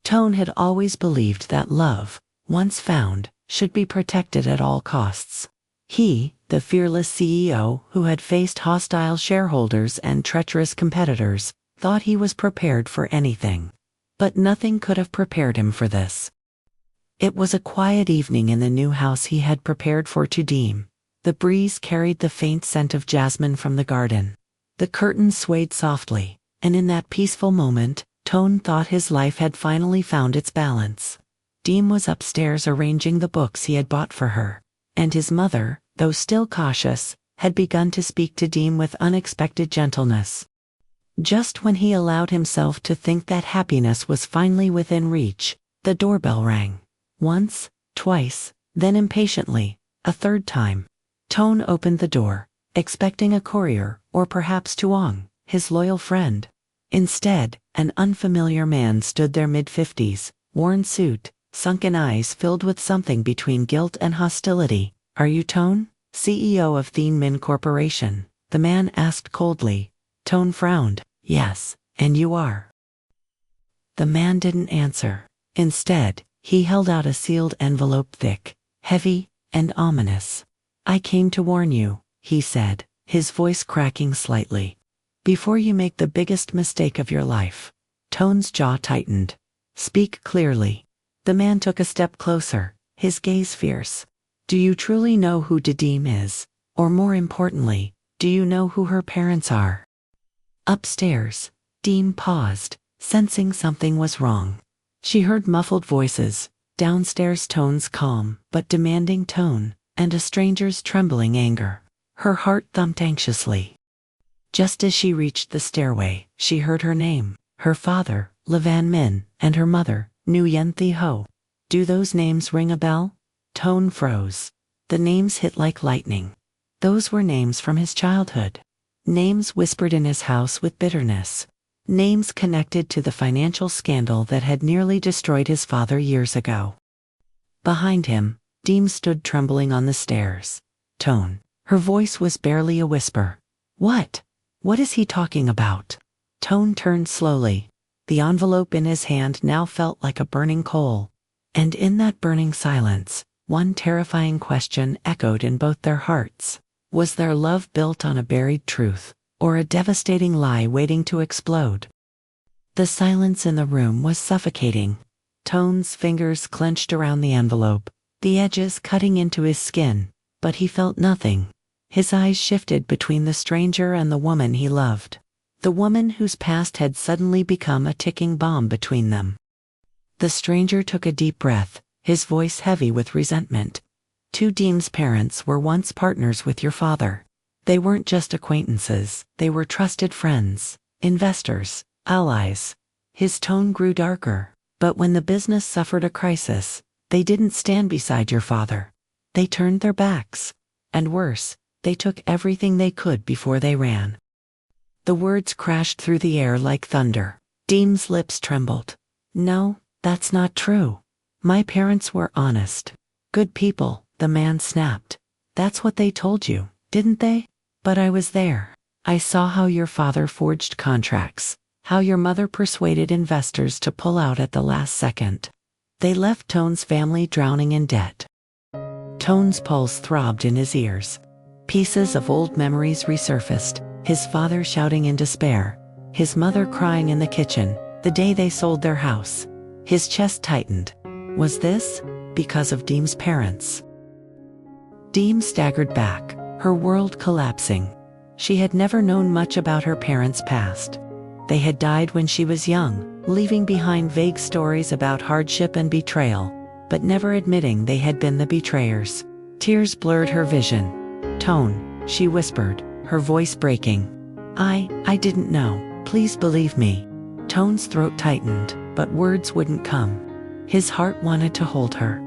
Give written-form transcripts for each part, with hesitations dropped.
Toan had always believed that love, once found, should be protected at all costs. He, the fearless CEO who had faced hostile shareholders and treacherous competitors, thought he was prepared for anything. But nothing could have prepared him for this. It was a quiet evening in the new house he had prepared for Tu Diem. The breeze carried the faint scent of jasmine from the garden. The curtains swayed softly, and in that peaceful moment, Toan thought his life had finally found its balance. Diem was upstairs arranging the books he had bought for her, and his mother, though still cautious, had begun to speak to Diem with unexpected gentleness. Just when he allowed himself to think that happiness was finally within reach, the doorbell rang. Once, twice, then impatiently, a third time. Toan opened the door, expecting a courier, or perhaps Tuong, his loyal friend. Instead, an unfamiliar man stood there mid-50s, worn suit, sunken eyes filled with something between guilt and hostility. "Are you Toan, CEO of Thien Minh Corporation?" the man asked coldly. Toan frowned. "Yes, and you are?" The man didn't answer. Instead, he held out a sealed envelope, thick, heavy, and ominous. "I came to warn you," he said, his voice cracking slightly. "Before you make the biggest mistake of your life." Toan's jaw tightened. "Speak clearly." The man took a step closer, his gaze fierce. "Do you truly know who Tu Diem is? Or more importantly, do you know who her parents are?" Upstairs, Diem paused, sensing something was wrong. She heard muffled voices, downstairs Toan's calm but demanding tone, and a stranger's trembling anger. Her heart thumped anxiously. Just as she reached the stairway, she heard her name, her father, Le Van Minh, and her mother, Nguyen Thi Ho. Do those names ring a bell? Toan froze. The names hit like lightning. Those were names from his childhood. Names whispered in his house with bitterness. Names connected to the financial scandal that had nearly destroyed his father years ago. Behind him, Diem stood trembling on the stairs. "Toan." Her voice was barely a whisper. "What? What is he talking about?" Toan turned slowly. The envelope in his hand now felt like a burning coal. And in that burning silence, one terrifying question echoed in both their hearts. Was their love built on a buried truth, or a devastating lie waiting to explode? The silence in the room was suffocating. Toan's fingers clenched around the envelope, the edges cutting into his skin, but he felt nothing. His eyes shifted between the stranger and the woman he loved. The woman whose past had suddenly become a ticking bomb between them. The stranger took a deep breath, his voice heavy with resentment. Tu Diem's parents were once partners with your father. They weren't just acquaintances, they were trusted friends, investors, allies. His tone grew darker. But when the business suffered a crisis, they didn't stand beside your father. They turned their backs. And worse, they took everything they could before they ran. The words crashed through the air like thunder. Diem's lips trembled. "No, that's not true. My parents were honest. Good people," the man snapped. "That's what they told you, didn't they? But I was there. I saw how your father forged contracts, how your mother persuaded investors to pull out at the last second. They left Toan's family drowning in debt." Toan's pulse throbbed in his ears. Pieces of old memories resurfaced, his father shouting in despair, his mother crying in the kitchen, the day they sold their house. His chest tightened. Was this because of Diem's parents? Diem staggered back, her world collapsing. She had never known much about her parents' past. They had died when she was young, leaving behind vague stories about hardship and betrayal, but never admitting they had been the betrayers. Tears blurred her vision. "Toan," she whispered, her voice breaking. I didn't know. Please believe me." Toan's throat tightened, but words wouldn't come. His heart wanted to hold her.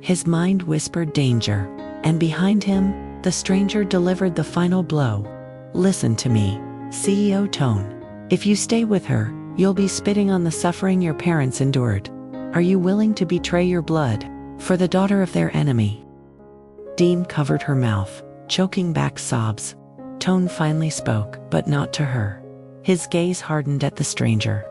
His mind whispered danger, and behind him, the stranger delivered the final blow. "Listen to me, CEO Toan. If you stay with her, you'll be spitting on the suffering your parents endured. Are you willing to betray your blood for the daughter of their enemy?" Diem covered her mouth, choking back sobs. Toan finally spoke, but not to her. His gaze hardened at the stranger.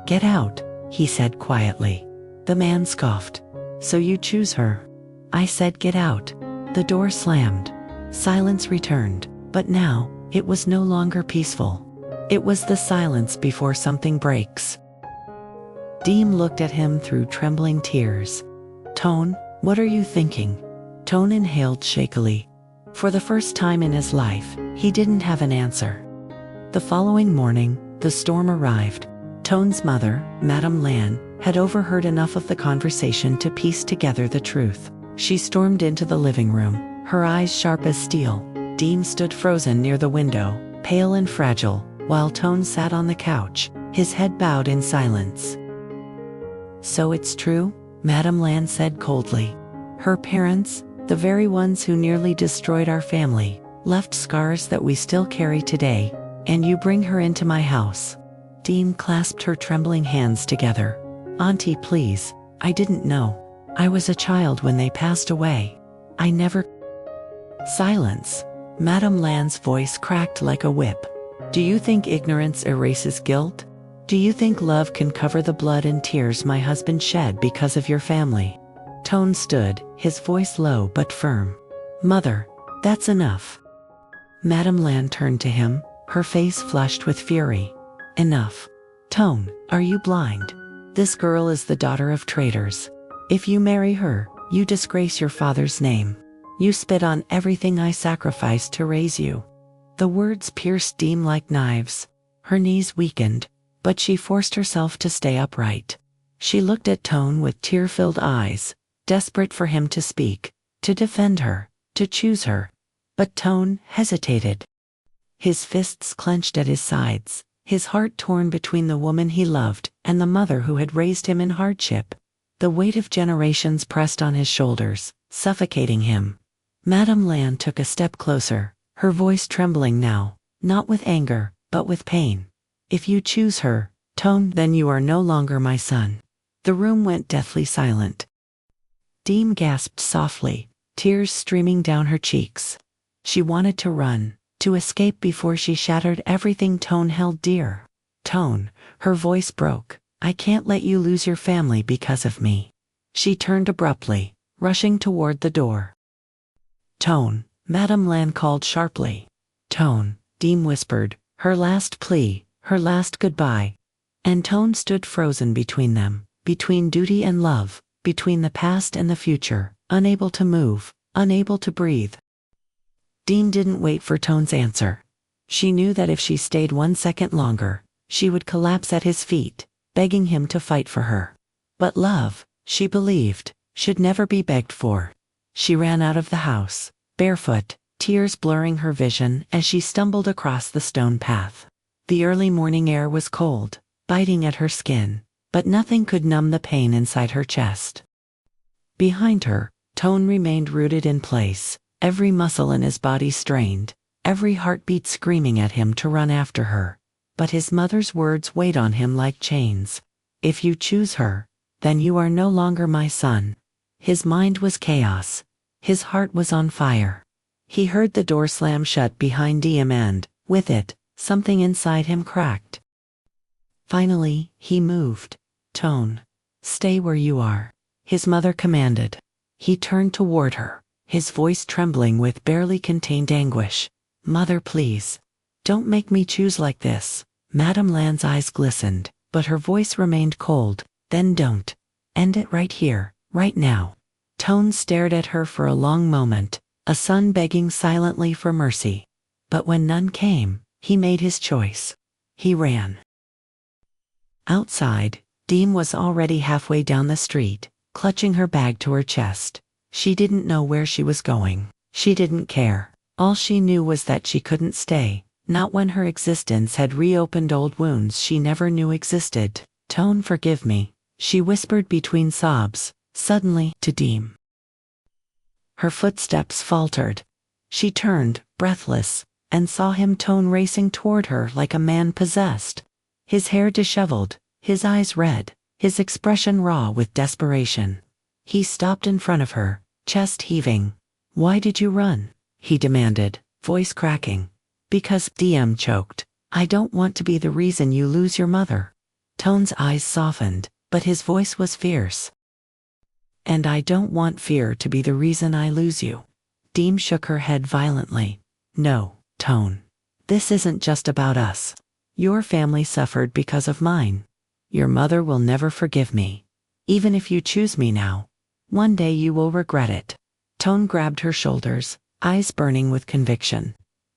"Get out. he said quietly. The man scoffed. So you choose her? I said get out. The door slammed. Silence returned, but now, it was no longer peaceful. It was the silence before something breaks. Diem looked at him through trembling tears. Toan, what are you thinking? Toan inhaled shakily. For the first time in his life, he didn't have an answer. The following morning, the storm arrived. Toan's mother, Madame Lan, had overheard enough of the conversation to piece together the truth. She stormed into the living room, her eyes sharp as steel. Diem stood frozen near the window, pale and fragile, while Toan sat on the couch, his head bowed in silence. So it's true? Madame Lan said coldly. Her parents, the very ones who nearly destroyed our family, left scars that we still carry today, and you bring her into my house. Diem clasped her trembling hands together. Auntie, please, I didn't know. I was a child when they passed away. I never... Silence. Madame Lan's voice cracked like a whip. Do you think ignorance erases guilt? Do you think love can cover the blood and tears my husband shed because of your family? Toan stood, his voice low but firm. Mother, that's enough. Madame Lan turned to him, her face flushed with fury. Enough. Toan, are you blind? This girl is the daughter of traitors. If you marry her, you disgrace your father's name. You spit on everything I sacrificed to raise you. The words pierced Diem like knives. Her knees weakened, but she forced herself to stay upright. She looked at Toan with tear-filled eyes, desperate for him to speak, to defend her, to choose her. But Toan hesitated. His fists clenched at his sides, his heart torn between the woman he loved and the mother who had raised him in hardship. The weight of generations pressed on his shoulders, suffocating him. Madame Lan took a step closer, her voice trembling now, not with anger, but with pain. If you choose her, Toan, then you are no longer my son. The room went deathly silent. Diem gasped softly, tears streaming down her cheeks. She wanted to run, to escape before she shattered everything Toan held dear. Toan, her voice broke, I can't let you lose your family because of me. She turned abruptly, rushing toward the door. Toan, Madame Lan called sharply. Toan, Diem whispered, her last plea, her last goodbye. And Toan stood frozen between them, between duty and love, between the past and the future, unable to move, unable to breathe. Diem didn't wait for Toan's answer. She knew that if she stayed 1 second longer, she would collapse at his feet, begging him to fight for her. But love, she believed, should never be begged for. She ran out of the house, barefoot, tears blurring her vision as she stumbled across the stone path. The early morning air was cold, biting at her skin, but nothing could numb the pain inside her chest. Behind her, Toan remained rooted in place, every muscle in his body strained, every heartbeat screaming at him to run after her. But his mother's words weighed on him like chains. If you choose her, then you are no longer my son. His mind was chaos. His heart was on fire. He heard the door slam shut behind Diem and, with it, something inside him cracked. Finally, he moved. Toan, stay where you are, his mother commanded. He turned toward her, his voice trembling with barely contained anguish. Mother, please. Don't make me choose like this. Madame Lan's eyes glistened, but her voice remained cold. Then don't. End it right here, right now. Toan stared at her for a long moment, a son begging silently for mercy. But when none came, he made his choice. He ran. Outside, Diem was already halfway down the street, clutching her bag to her chest. She didn't know where she was going. She didn't care. All she knew was that she couldn't stay, not when her existence had reopened old wounds she never knew existed. Toan, forgive me, she whispered between sobs, suddenly, to Diem. Her footsteps faltered. She turned, breathless, and saw him, Toan, racing toward her like a man possessed. His hair disheveled, his eyes red, his expression raw with desperation. He stopped in front of her, chest heaving. Why did you run? He demanded, voice cracking. Because, Diem choked. I don't want to be the reason you lose your mother. Toan's eyes softened, but his voice was fierce. And I don't want fear to be the reason I lose you. Diem shook her head violently. No, Toan. This isn't just about us. Your family suffered because of mine. Your mother will never forgive me. Even if you choose me now, one day you will regret it. Toan grabbed her shoulders, eyes burning with conviction.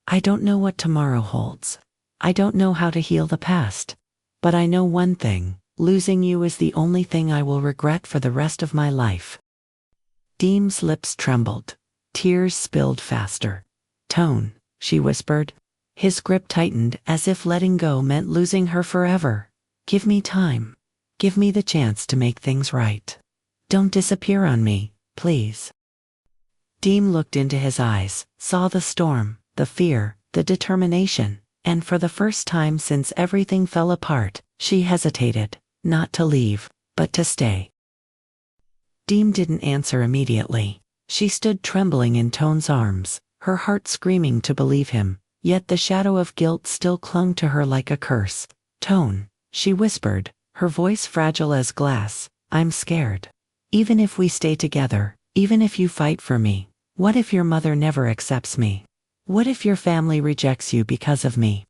I don't know what tomorrow holds. I don't know how to heal the past. But I know one thing, losing you is the only thing I will regret for the rest of my life. Diem's lips trembled. Tears spilled faster. Toan, she whispered. His grip tightened as if letting go meant losing her forever. Give me time. Give me the chance to make things right. Don't disappear on me, please. Diem looked into his eyes, saw the storm, the fear, the determination, and for the first time since everything fell apart, she hesitated, not to leave, but to stay. Diem didn't answer immediately. She stood trembling in Toan's arms, her heart screaming to believe him, yet the shadow of guilt still clung to her like a curse. Toan, she whispered, her voice fragile as glass, I'm scared. Even if we stay together, even if you fight for me, what if your mother never accepts me? What if your family rejects you because of me?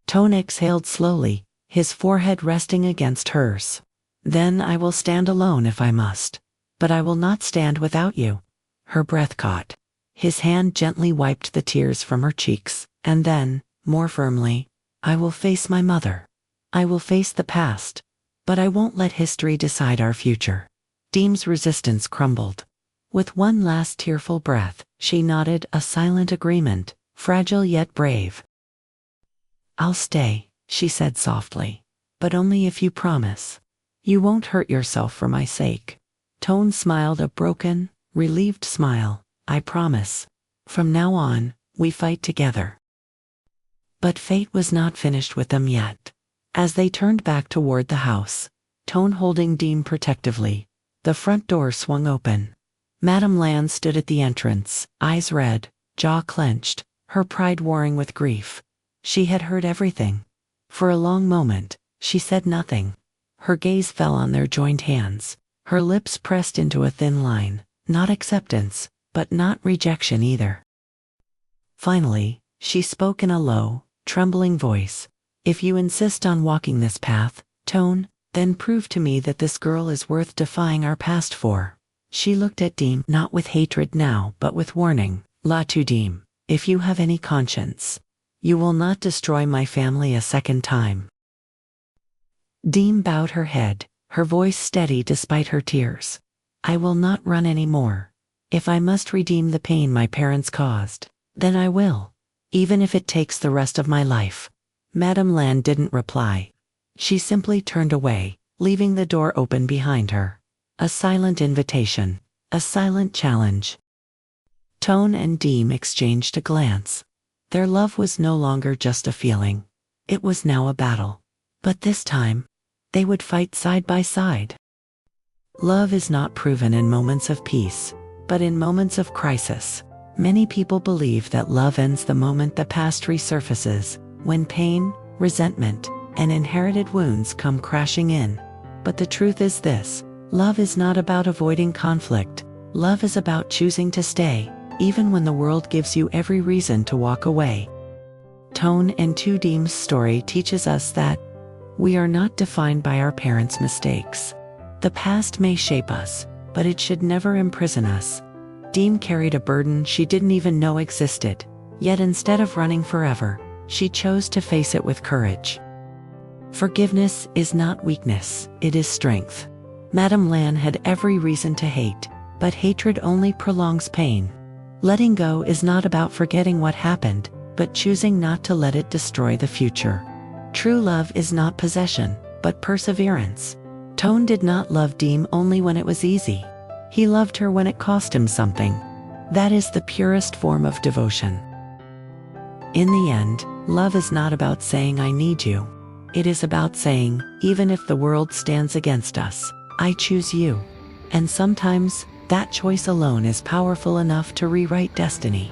Toan exhaled slowly, his forehead resting against hers. Then I will stand alone if I must. But I will not stand without you. Her breath caught. His hand gently wiped the tears from her cheeks, and then, more firmly, I will face my mother. I will face the past, but I won't let history decide our future. Diem's resistance crumbled. With one last tearful breath, she nodded a silent agreement, fragile yet brave. I'll stay, she said softly, but only if you promise. You won't hurt yourself for my sake. Toan smiled a broken, relieved smile. I promise. From now on, we fight together. But fate was not finished with them yet. As they turned back toward the house, Toan holding Diem protectively, the front door swung open. Madame Lan stood at the entrance, eyes red, jaw clenched, her pride warring with grief. She had heard everything. For a long moment, she said nothing. Her gaze fell on their joined hands, her lips pressed into a thin line, not acceptance, but not rejection either. Finally, she spoke in a low, trembling voice. If you insist on walking this path, Toan, then prove to me that this girl is worth defying our past for. She looked at Diem not with hatred now but with warning. Ly Tu Diem, if you have any conscience, you will not destroy my family a second time. Diem bowed her head, her voice steady despite her tears. I will not run any more. If I must redeem the pain my parents caused, then I will, even if it takes the rest of my life. Madame Lan didn't reply. She simply turned away, leaving the door open behind her. A silent invitation, a silent challenge. Toan and Diem exchanged a glance. Their love was no longer just a feeling. It was now a battle. But this time, they would fight side by side. Love is not proven in moments of peace, but in moments of crisis. Many people believe that love ends the moment the past resurfaces, when pain, resentment, and inherited wounds come crashing in. But the truth is this: love is not about avoiding conflict. Love is about choosing to stay, even when the world gives you every reason to walk away. Toan and Tu Diem's story teaches us that we are not defined by our parents' mistakes. The past may shape us, but it should never imprison us. Diem carried a burden she didn't even know existed, yet instead of running forever, she chose to face it with courage. Forgiveness is not weakness, it is strength. Madame Lan had every reason to hate, but hatred only prolongs pain. Letting go is not about forgetting what happened, but choosing not to let it destroy the future. True love is not possession, but perseverance. Toan did not love Diem only when it was easy. He loved her when it cost him something. That is the purest form of devotion. In the end, love is not about saying I need you. It is about saying, even if the world stands against us, I choose you. And sometimes, that choice alone is powerful enough to rewrite destiny.